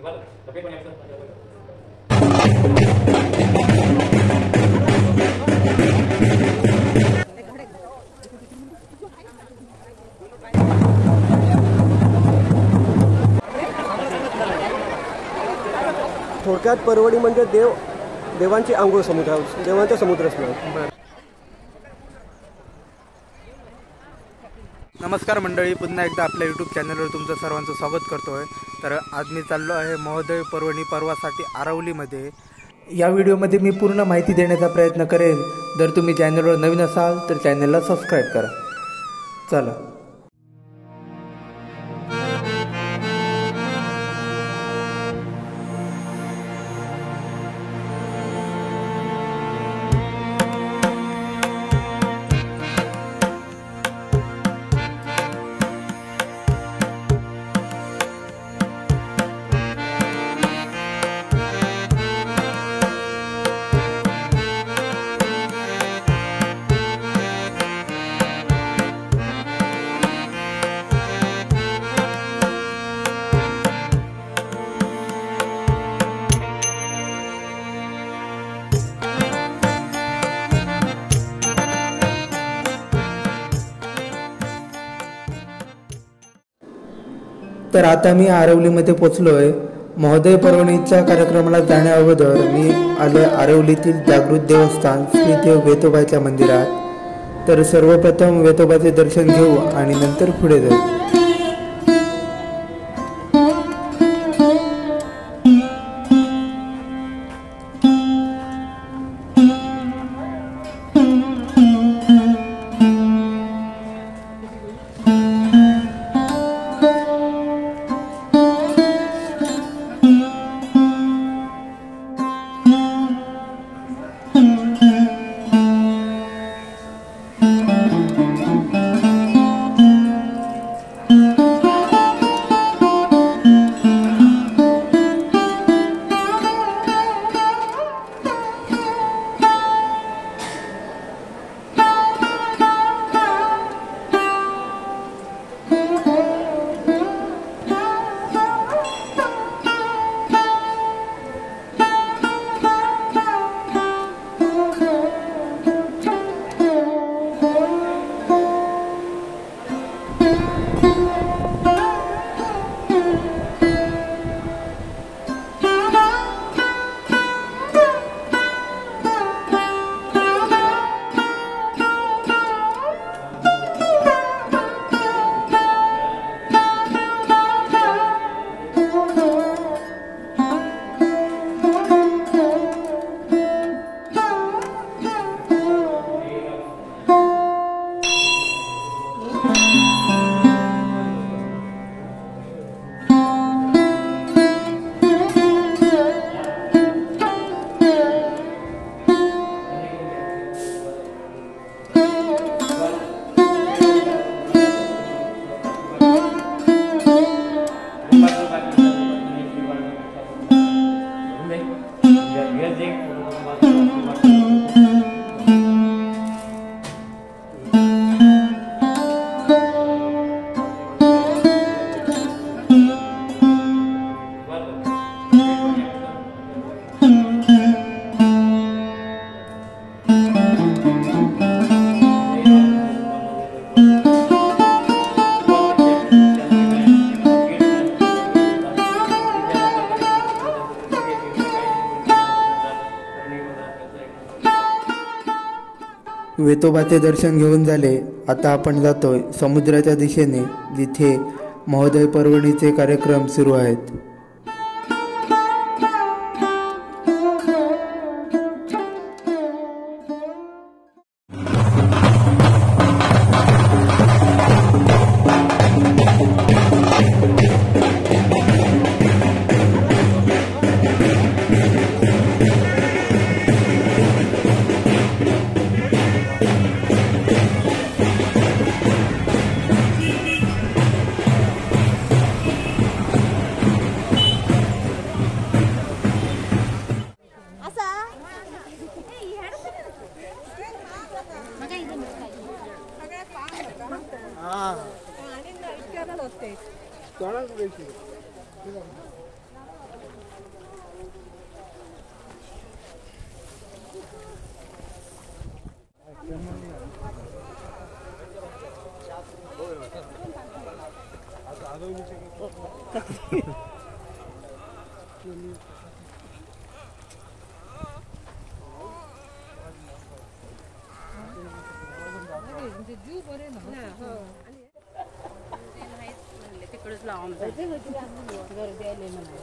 थोडक्यात परवडी म्हणजे देवांची आंघोळ देवांचा समुद्र स्नान. नमस्कार मंडळी, पुन्हा एकदा आपल्या यूट्यूब चॅनलवर तुमचं सर्वांचं स्वागत करतो आहे. तर आज मी चाललो आहे महोदय पर्वणी पर्वासाठी आरवलीमध्ये. या व्हिडिओमध्ये मी पूर्ण माहिती देण्याचा प्रयत्न करेन. जर तुम्ही चॅनलवर नवीन असाल तर चॅनलला सबस्क्राईब करा. चला. तर आता मी आरवलीमध्ये पोचलो आहे. महोदय पर्वणीच्या कार्यक्रमाला जाण्या अगोदर मी आलो आरवलीतील जागृत देवस्थान श्री देव वेतोबाच्या मंदिरात. तर सर्वप्रथम वेतोबाचे दर्शन घेऊ आणि नंतर पुढे जाऊ. वेतोबाचे दर्शन घेऊन झाले. आता आपण जातोय समुद्राच्या दिशेने, जिथे महोदय पर्वणीचे कार्यक्रम सुरू आहेत. तिकडच लावून गर्दी आली म्हणा.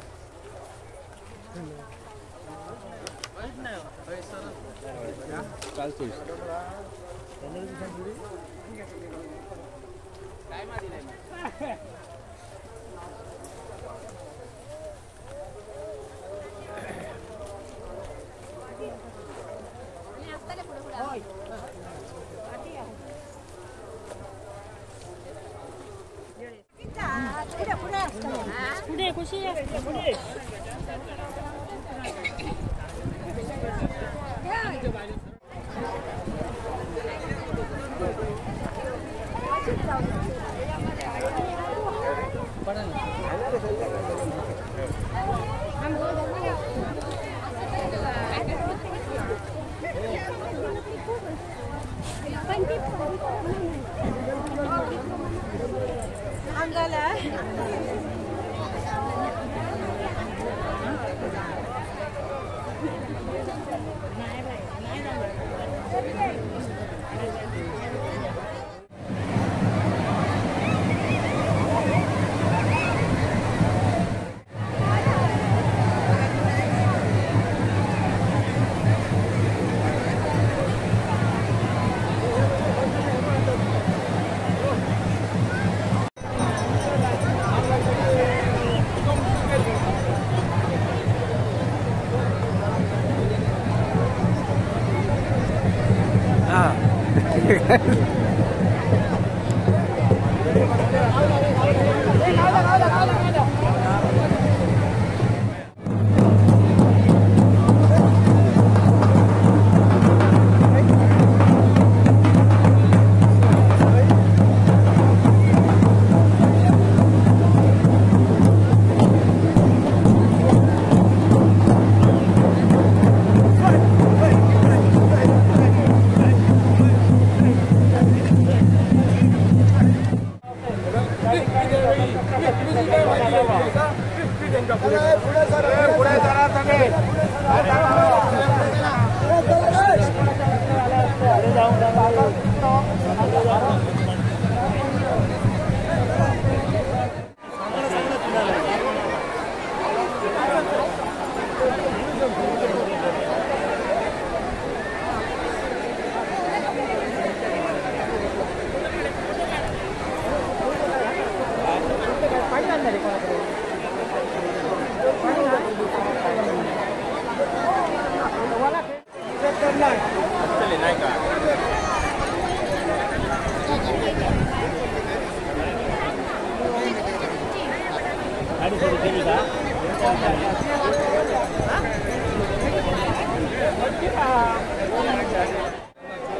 पुढे खुशी पुढे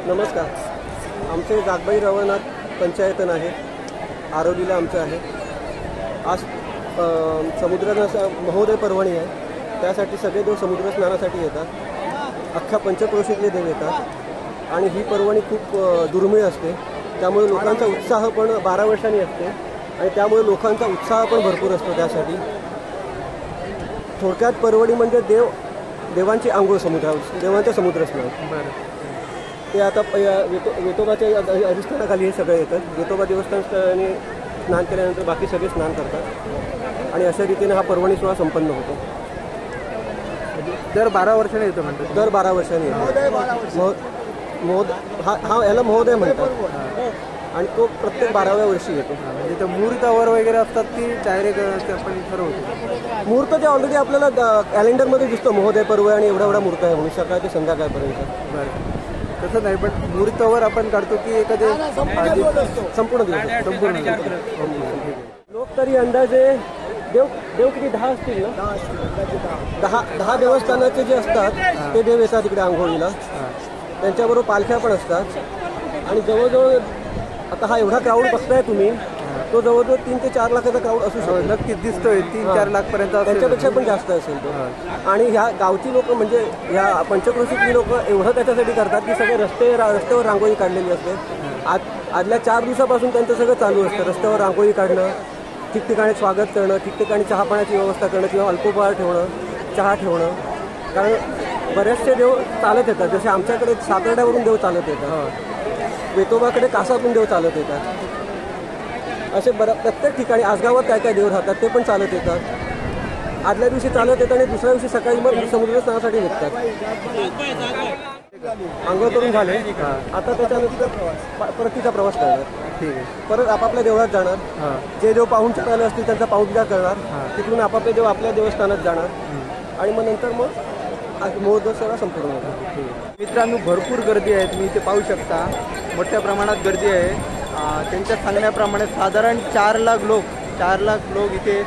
नमस्कार. आमचे जागबाई रवनाथ पंचायतन आहे, आरवलीला आमचं आहे. आज समुद्र महोदय पर्वणी आहे, त्यासाठी सगळे देव समुद्र स्नानासाठी येतात. अख्ख्या पंचक्रोशीतले देव येतात आणि ही पर्वणी खूप दुर्मिळ असते. त्यामुळे लोकांचा उत्साह पण 12 वर्षांनी असते आणि त्यामुळे लोकांचा उत्साह पण भरपूर असतो. त्यासाठी थोडक्यात पर्वणी म्हणजे देवांची आंघोळ समुद्रावर, देवांचं समुद्र स्नान. ते आता वेतोबाच्या अधिष्ठानाखाली हे सगळे येतात. वेतोबा देवस्थानाने स्नान केल्यानंतर बाकी सगळे स्नान करतात आणि अशा रीतीने हा पर्वणी सोहळा संपन्न होतो. दर 12 वर्षाने येतो म्हणतात. दर 12 वर्षांनी येतो. हा याला महोदय म्हणतात आणि तो प्रत्येक 12व्या वर्षी येतो. म्हणजे ते मुहूर्तावर वगैरे असतात की डायरेक्ट आपण ठरवतो? मुहूर्त ते ऑलरेडी आपल्याला कॅलेंडरमध्ये दिसतो, महोदय पर्व आणि एवढा मुहूर्त आहे म्हणून सकाळ ते संध्याकाळपर्यंत. बरं, तसं नाही, पण मुहूर्तावर आपण काढतो की एखादे संपूर्ण दिवस. लोक तरी अंदाजे देव किती 10 असतील ना? 10 देवस्थानाचे जे असतात ते देव येतात इकडे आंघोळीला. त्यांच्याबरोबर पालख्या पण असतात आणि जवळजवळ आता हा एवढा क्राऊड बघताय तुम्ही, तो जवळजवळ 3 ते 4 लाखाचा क्राऊड असू शकतो. नक्कीच दिसतोय 3-4 लाख पर्यंत, त्यांच्यापेक्षा पण जास्त असेल तो. आणि ह्या गावची लोक म्हणजे ह्या पंचक्रोशीतली लोक एवढं त्याच्यासाठी करतात की सगळे रस्त्यावर रांगोळी काढलेली असते. आदल्या 4 दिवसापासून त्यांचं सगळं चालू असतं. रस्त्यावर रांगोळी काढणं, ठिकठिकाणी स्वागत करणं, ठिकठिकाणी चहापाण्याची व्यवस्था करणं किंवा अल्पोपहार ठेवणं, चहा ठेवणं. कारण बरेचसे देव चालत येतात, जसे आमच्याकडे सातर्ड्यावरून देव चालत येतात, वेतोबाकडे कासातून देव चालत येतात. असे प्रत्येक ठिकाणी आसगावात काय काय देव राहतात ते पण चालत येतात. आदल्या दिवशी चालत येतात आणि दुसऱ्या दिवशी सकाळी मग समुद्र स्नानासाठी निघतात. अंघोळ करून झाले आता त्याच्यानंतर परतीचा प्रवास करणार. ठीक आहे. परत आपापल्या देवळात जाणार. जे देव पाहुणचार आले असतील त्यांचा पाहुणचार करणार. तिकडून आपापले देव आपल्या देवस्थानात जाणार आणि मग नंतर मग महोत्सव सेवा संपूर्ण होणार. मित्रांनो, भरपूर गर्दी आहे, तुम्ही इथे पाहू शकता. मोठ्या प्रमाणात गर्दी आहे. त्यांच्या सांगण्याप्रमाणे साधारण 4 लाख लोक इथे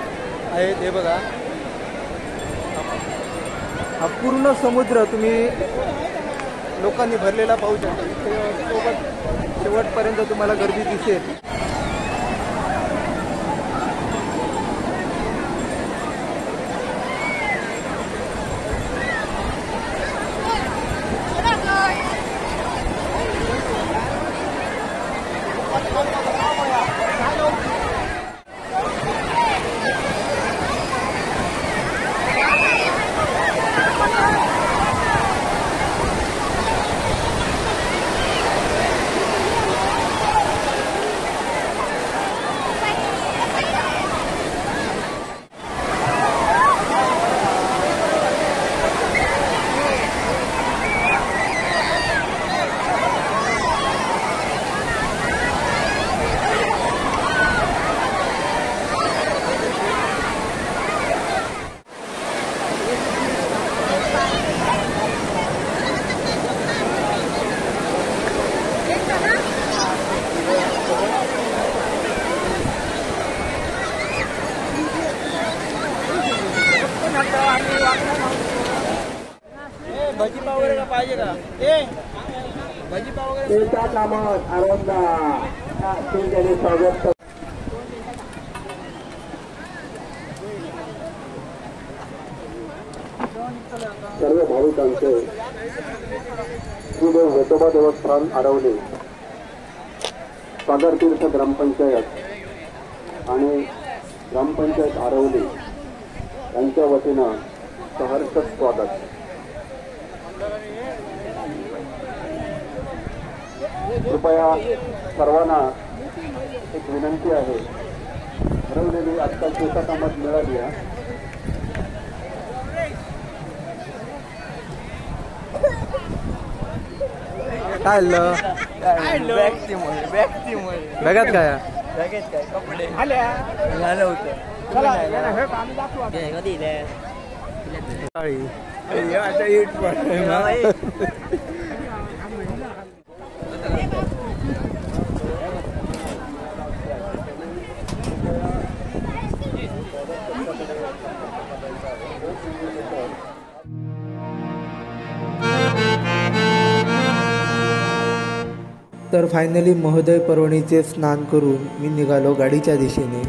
आहेत. हे बघा, हा पूर्ण समुद्र तुम्ही लोकांनी भरलेला पाहू शकता. इथे सोबत शेवटपर्यंत तुम्हाला गर्दी दिसेल. भाजीपाव वगैरे पाहिजे का? भाजीपाव वगैरे एका कामात आनंदा स्वागत. सर्व भाविकांचे श्रीदेव वेतोबा देवस्थान आरवली, सागरतीर्थ ग्रामपंचायत आणि ग्रामपंचायत आरवली यांच्या वतीनं सहर्ष स्वागत. कृपया सर्वांना एक विनंती आहे, ठरवलेली आजकाल शेता कामात मिळाली आहे. काय बघत काय कपडे झालं होतं. तर फायनली महोदय पर्वणीचे स्नान करून मी निघालो गाडीच्या दिशेने.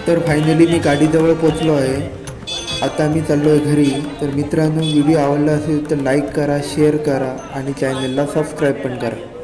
तर फायनली मी गाडीजवळ पोचलो आहे. आता मी चाललो आहे घरी. तर मित्रांनो, व्हिडिओ आवडला असेल तर लाईक करा, शेअर करा आणि चॅनलला सबस्क्राईब पण करा.